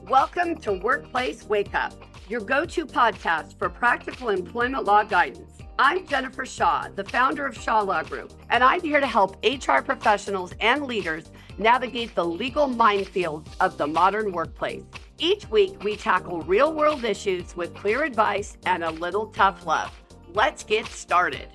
Welcome to Workplace Wake Up, your go-to podcast for practical employment law guidance. I'm Jennifer Shaw, the founder of Shaw Law Group, and I'm here to help HR professionals and leaders navigate the legal minefield of the modern workplace. Each week, we tackle real-world issues with clear advice and a little tough love. Let's get started.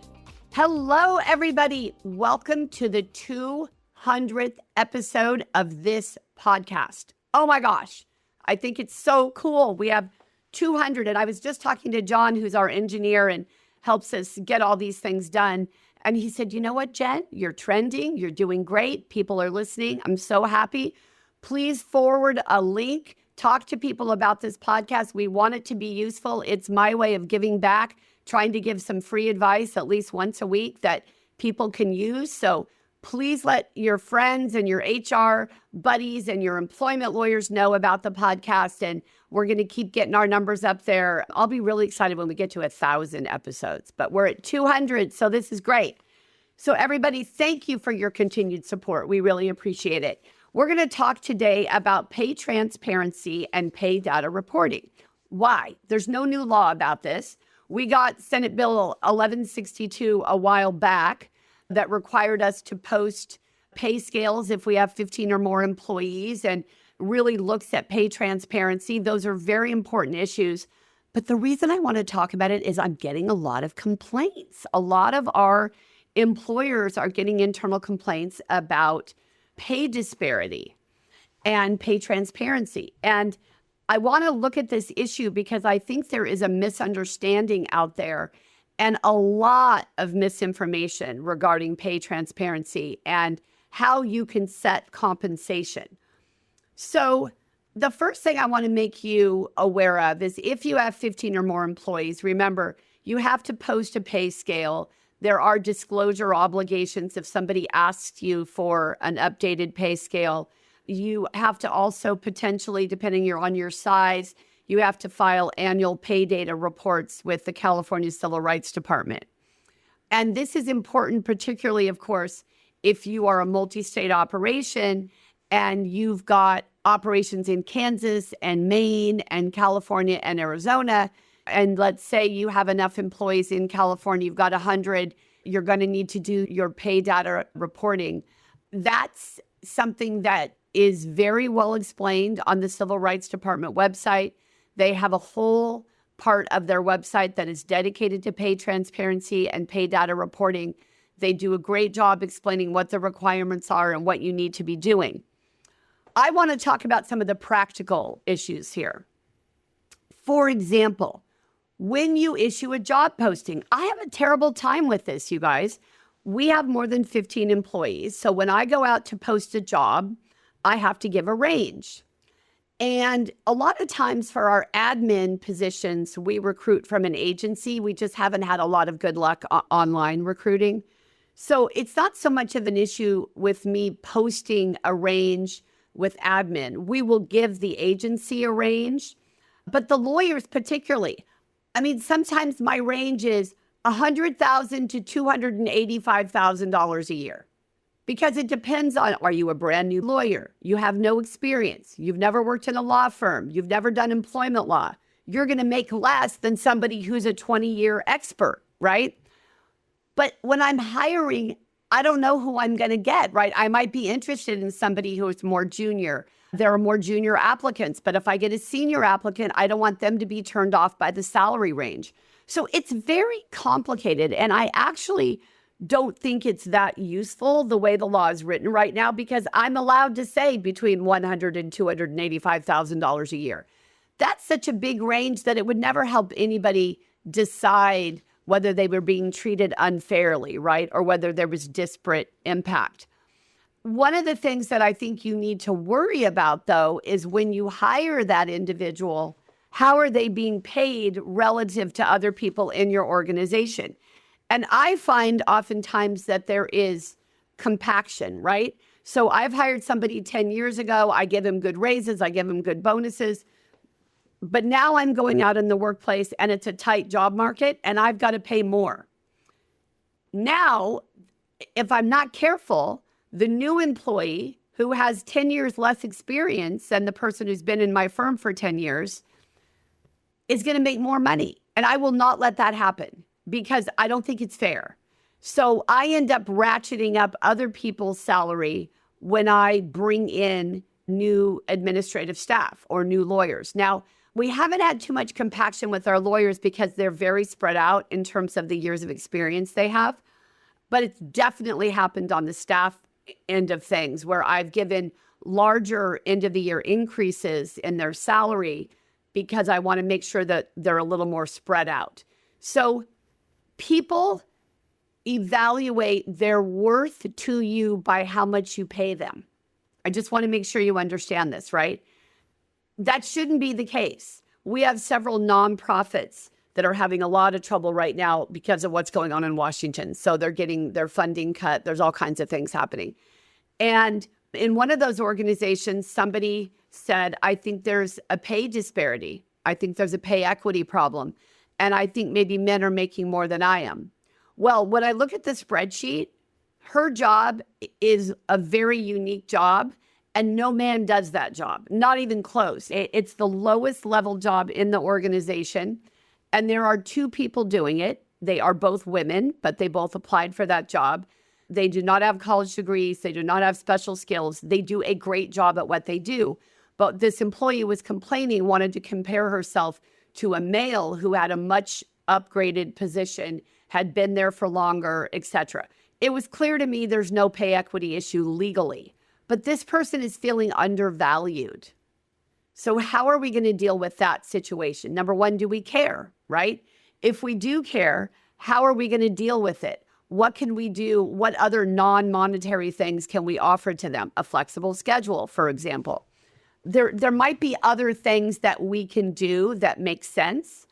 Hello, everybody. Welcome to the 200th episode of this podcast. Oh my gosh. I think it's so cool. We have 200, and I was just talking to John, who's our engineer and helps us get all these things done. And he said, you know what, Jen, you're trending. You're doing great. People are listening. I'm so happy. Please forward a link. Talk to people about this podcast. We want it to be useful. It's my way of giving back, trying to give some free advice at least once a week that people can use. So please let your friends and your HR buddies and your employment lawyers know about the podcast. And we're going to keep getting our numbers up there. I'll be really excited when we get to 1,000 episodes, but we're at 200. So this is great. So everybody, thank you for your continued support. We really appreciate it. We're going to talk today about pay transparency and pay data reporting. Why? There's no new law about this. We got Senate Bill 1162 a while back that required us to post pay scales if we have 15 or more employees and really looks at pay transparency. Those are very important issues. But the reason I want to talk about it is I'm getting a lot of complaints. A lot of our employers are getting internal complaints about pay disparity and pay transparency. And I want to look at this issue because I think there is a misunderstanding out there and a lot of misinformation regarding pay transparency and how you can set compensation. So the first thing I want to make you aware of is if you have 15 or more employees, remember, you have to post a pay scale. There are disclosure obligations if somebody asks you for an updated pay scale. You have to also potentially, depending on your size, you have to file annual pay data reports with the California Civil Rights Department. And this is important, particularly, of course, if you are a multi-state operation and you've got operations in Kansas and Maine and California and Arizona. And let's say you have enough employees in California, you've got 100, you're going to need to do your pay data reporting. That's something that is very well explained on the Civil Rights Department website. They have a whole part of their website that is dedicated to pay transparency and pay data reporting. They do a great job explaining what the requirements are and what you need to be doing. I want to talk about some of the practical issues here. For example, when you issue a job posting, I have a terrible time with this, you guys. We have more than 15 employees. So when I go out to post a job, I have to give a range. And a lot of times for our admin positions, we recruit from an agency. We just haven't had a lot of good luck online recruiting. So it's not so much of an issue with me posting a range with admin. We will give the agency a range, but the lawyers particularly. I mean, sometimes my range is $100,000 to $285,000 a year. Because it depends on, are you a brand new lawyer? You have no experience. You've never worked in a law firm. You've never done employment law. You're going to make less than somebody who's a 20-year expert, right? But when I'm hiring, I don't know who I'm going to get, right? I might be interested in somebody who is more junior. There are more junior applicants, but if I get a senior applicant, I don't want them to be turned off by the salary range. So it's very complicated, and I actually don't think it's that useful the way the law is written right now because I'm allowed to say between $100,000 and $285,000 a year. That's such a big range that it would never help anybody decide whether they were being treated unfairly, right? Or whether there was disparate impact. One of the things that I think you need to worry about, though, is when you hire that individual, how are they being paid relative to other people in your organization? And I find oftentimes that there is compaction, right? So I've hired somebody 10 years ago. I give them good raises. I give them good bonuses. But now I'm going out in the workplace and it's a tight job market and I've got to pay more. Now, if I'm not careful, the new employee who has 10 years less experience than the person who's been in my firm for 10 years is going to make more money. And I will not let that happen because I don't think it's fair. So I end up ratcheting up other people's salary when I bring in new administrative staff or new lawyers. Now, we haven't had too much compaction with our lawyers because they're very spread out in terms of the years of experience they have. But it's definitely happened on the staff end of things where I've given larger end of the year increases in their salary because I want to make sure that they're a little more spread out. So people evaluate their worth to you by how much you pay them. I just want to make sure you understand this, right? That shouldn't be the case. We have several nonprofits that are having a lot of trouble right now because of what's going on in Washington. So they're getting their funding cut. There's all kinds of things happening. And in one of those organizations, somebody said, I think there's a pay disparity. I think there's a pay equity problem. And I think maybe men are making more than I am. Well, when I look at the spreadsheet, her job is a very unique job. And no man does that job, not even close. It's the lowest level job in the organization. And there are two people doing it. They are both women, but they both applied for that job. They do not have college degrees. They do not have special skills. They do a great job at what they do. But this employee was complaining, wanted to compare herself to a male who had a much upgraded position, had been there for longer, etc. It was clear to me there's no pay equity issue legally. But this person is feeling undervalued. So how are we going to deal with that situation? Number one, do we care, right? If we do care, how are we going to deal with it? What can we do? What other non-monetary things can we offer to them? A flexible schedule, for example. There might be other things that we can do that make sense.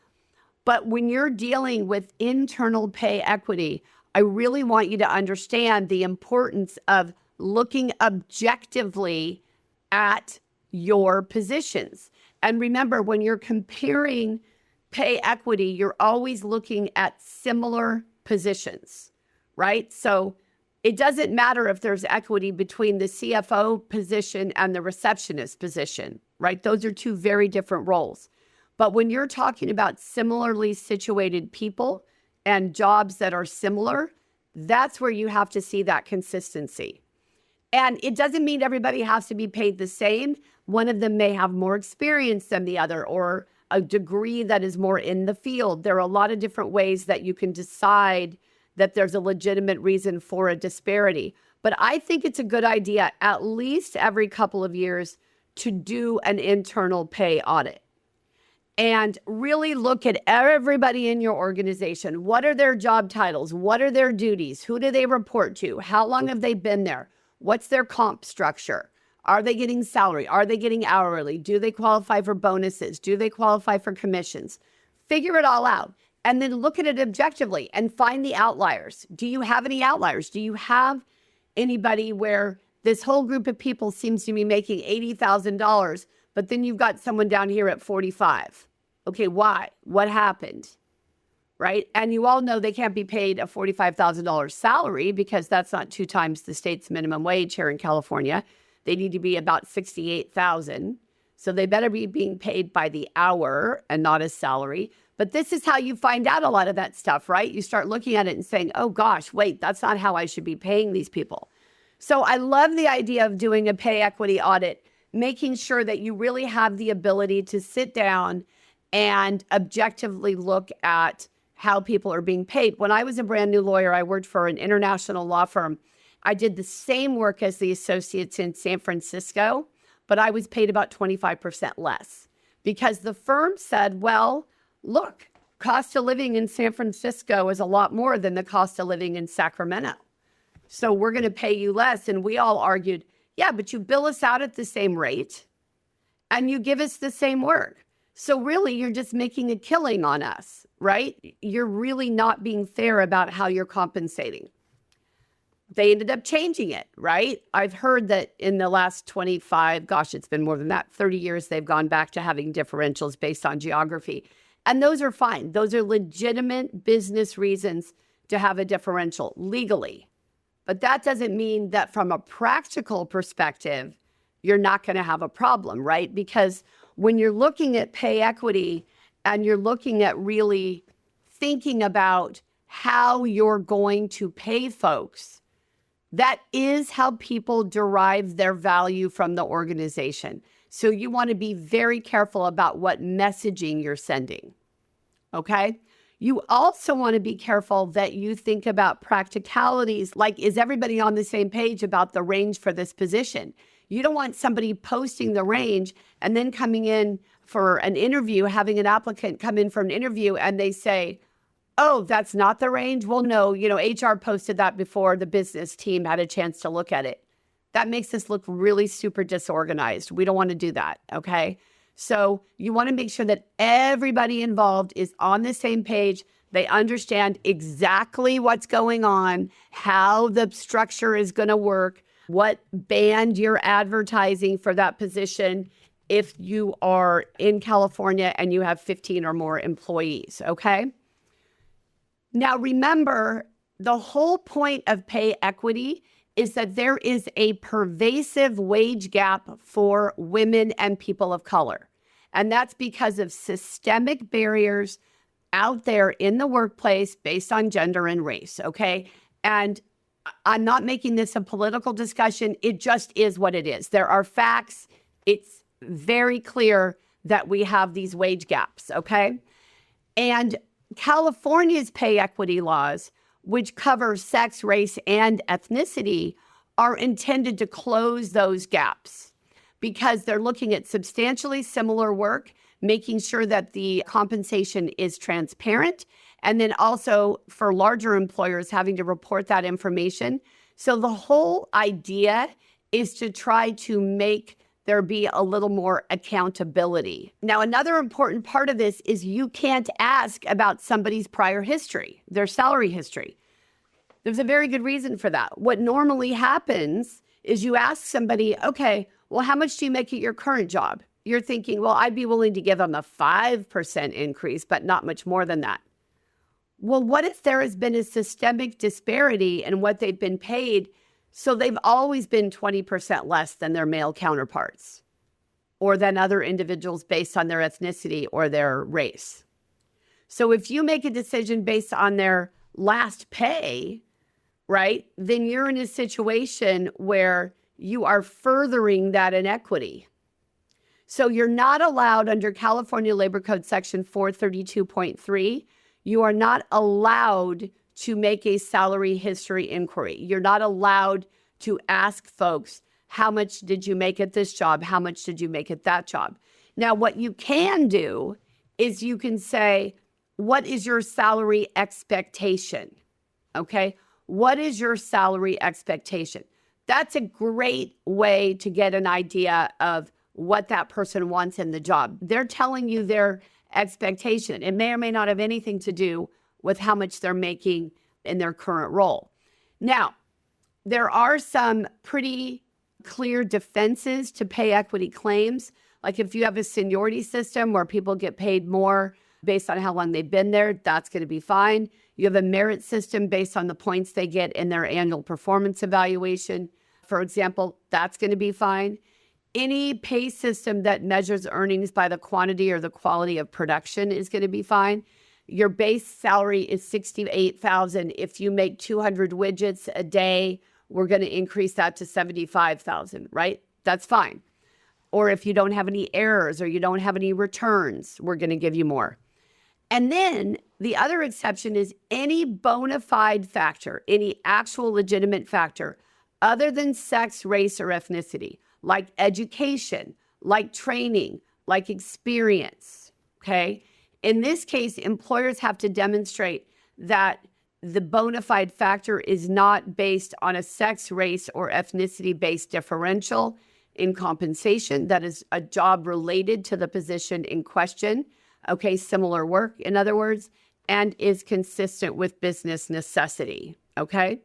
But when you're dealing with internal pay equity, I really want you to understand the importance of looking objectively at your positions. And remember, when you're comparing pay equity, you're always looking at similar positions, right? So it doesn't matter if there's equity between the CFO position and the receptionist position, right? Those are two very different roles. But when you're talking about similarly situated people and jobs that are similar, that's where you have to see that consistency. And it doesn't mean everybody has to be paid the same. One of them may have more experience than the other or a degree that is more in the field. There are a lot of different ways that you can decide that there's a legitimate reason for a disparity. But I think it's a good idea at least every couple of years to do an internal pay audit and really look at everybody in your organization. What are their job titles? What are their duties? Who do they report to? How long have they been there? What's their comp structure? Are they getting salary? Are they getting hourly? Do they qualify for bonuses? Do they qualify for commissions? Figure it all out and then look at it objectively and find the outliers. Do you have any outliers? Do you have anybody where this whole group of people seems to be making $80,000, but then you've got someone down here at 45? Okay, why? What happened? Right? And you all know they can't be paid a $45,000 salary because that's not 2 times the state's minimum wage here in California. They need to be about $68,000. So they better be being paid by the hour and not a salary. But this is how you find out a lot of that stuff, right? You start looking at it and saying, oh gosh, wait, that's not how I should be paying these people. So I love the idea of doing a pay equity audit, making sure that you really have the ability to sit down and objectively look at how people are being paid. When I was a brand new lawyer, I worked for an international law firm. I did the same work as the associates in San Francisco, but I was paid about 25% less because the firm said, well, look, cost of living in San Francisco is a lot more than the cost of living in Sacramento. So we're going to pay you less. And we all argued, yeah, but you bill us out at the same rate and you give us the same work. So really, you're just making a killing on us, right? You're really not being fair about how you're compensating. They ended up changing it, right? I've heard that in the last 25, gosh, it's been more than that, 30 years, they've gone back to having differentials based on geography. And those are fine. Those are legitimate business reasons to have a differential legally. But that doesn't mean that from a practical perspective, you're not going to have a problem, right? Because when you're looking at pay equity and you're looking at really thinking about how you're going to pay folks, that is how people derive their value from the organization. So you want to be very careful about what messaging you're sending, okay? You also want to be careful that you think about practicalities, like, is everybody on the same page about the range for this position? You don't want somebody posting the range and then coming in for an interview, having an applicant come in for an interview and they say, oh, that's not the range? Well, no, HR posted that before the business team had a chance to look at it. That makes us look really super disorganized. We don't want to do that, okay? So you want to make sure that everybody involved is on the same page. They understand exactly what's going on, how the structure is going to work, what band you're advertising for that position if you are in California and you have 15 or more employees, okay? Now, remember, the whole point of pay equity is that there is a pervasive wage gap for women and people of color. And that's because of systemic barriers out there in the workplace based on gender and race, okay? And I'm not making this a political discussion. It just is what it is. There are facts. It's very clear that we have these wage gaps, okay? And California's pay equity laws, which cover sex, race, and ethnicity, are intended to close those gaps because they're looking at substantially similar work, making sure that the compensation is transparent, and then also for larger employers having to report that information. So the whole idea is to try to make there be a little more accountability. Now, another important part of this is you can't ask about somebody's prior history, their salary history. There's a very good reason for that. What normally happens is you ask somebody, okay, well, how much do you make at your current job? You're thinking, well, I'd be willing to give them a 5% increase, but not much more than that. Well, what if there has been a systemic disparity in what they've been paid? So they've always been 20% less than their male counterparts or than other individuals based on their ethnicity or their race. So if you make a decision based on their last pay, right, then you're in a situation where you are furthering that inequity. So you're not allowed under California Labor Code Section 432.3, you are not allowed to make a salary history inquiry. You're not allowed to ask folks, how much did you make at this job? How much did you make at that job? Now, what you can do is you can say, what is your salary expectation? Okay, what is your salary expectation? That's a great way to get an idea of what that person wants in the job. They're telling you their expectation. It may or may not have anything to do with how much they're making in their current role. Now, there are some pretty clear defenses to pay equity claims. Like if you have a seniority system where people get paid more based on how long they've been there, that's going to be fine. You have a merit system based on the points they get in their annual performance evaluation, for example, that's going to be fine. Any pay system that measures earnings by the quantity or the quality of production is going to be fine. Your base salary is $68,000. If you make 200 widgets a day, we're going to increase that to $75,000, right? That's fine. Or if you don't have any errors or you don't have any returns, we're going to give you more. And then the other exception is any bona fide factor, any actual legitimate factor other than sex, race, or ethnicity, like education, like training, like experience, okay? In this case, employers have to demonstrate that the bona fide factor is not based on a sex, race, or ethnicity-based differential in compensation. That is a job related to the position in question, okay, similar work, in other words, and is consistent with business necessity, okay?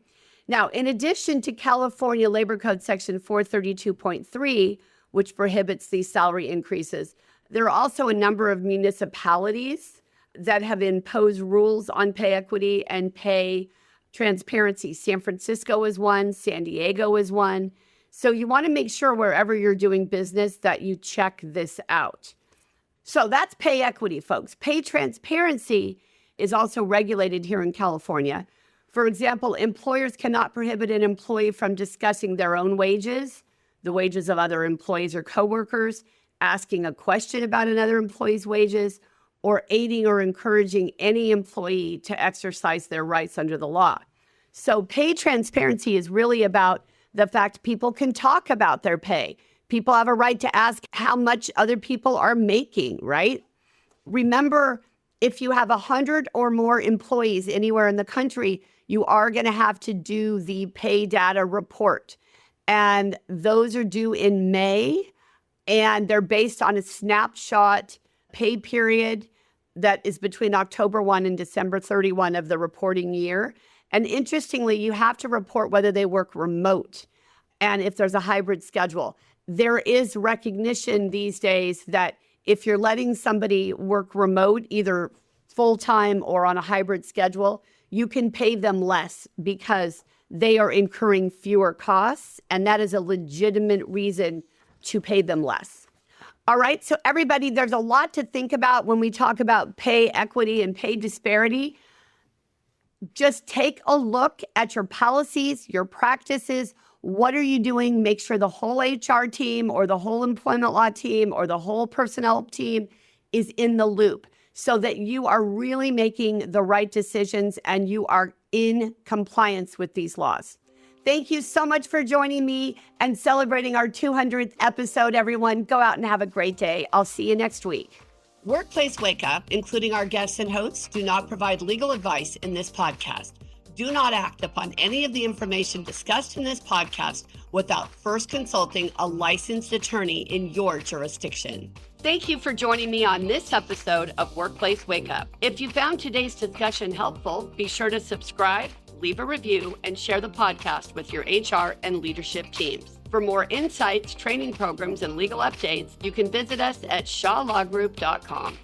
Now, in addition to California Labor Code Section 432.3, which prohibits these salary increases, there are also a number of municipalities that have imposed rules on pay equity and pay transparency. San Francisco is one, San Diego is one. So you want to make sure wherever you're doing business that you check this out. So that's pay equity, folks. Pay transparency is also regulated here in California. For example, employers cannot prohibit an employee from discussing their own wages, the wages of other employees or coworkers, asking a question about another employee's wages, or aiding or encouraging any employee to exercise their rights under the law. So pay transparency is really about the fact people can talk about their pay. People have a right to ask how much other people are making, right? Remember, if you have 100 or more employees anywhere in the country, you are going to have to do the pay data report. And those are due in May, and they're based on a snapshot pay period that is between October 1 and December 31 of the reporting year. And interestingly, you have to report whether they work remote and if there's a hybrid schedule. There is recognition these days that if you're letting somebody work remote, either full-time or on a hybrid schedule, you can pay them less because they are incurring fewer costs, and that is a legitimate reason to pay them less. All right, so everybody, there's a lot to think about when we talk about pay equity and pay disparity. Just take a look at your policies, your practices. What are you doing? Make sure the whole HR team or the whole employment law team or the whole personnel team is in the loop so that you are really making the right decisions and you are in compliance with these laws. Thank you so much for joining me and celebrating our 200th episode, everyone. Go out and have a great day. I'll see you next week. Workplace Wake Up, including our guests and hosts, do not provide legal advice in this podcast. Do not act upon any of the information discussed in this podcast without first consulting a licensed attorney in your jurisdiction. Thank you for joining me on this episode of Workplace Wake Up. If you found today's discussion helpful, be sure to subscribe, leave a review, and share the podcast with your HR and leadership teams. For more insights, training programs, and legal updates, you can visit us at shawlawgroup.com.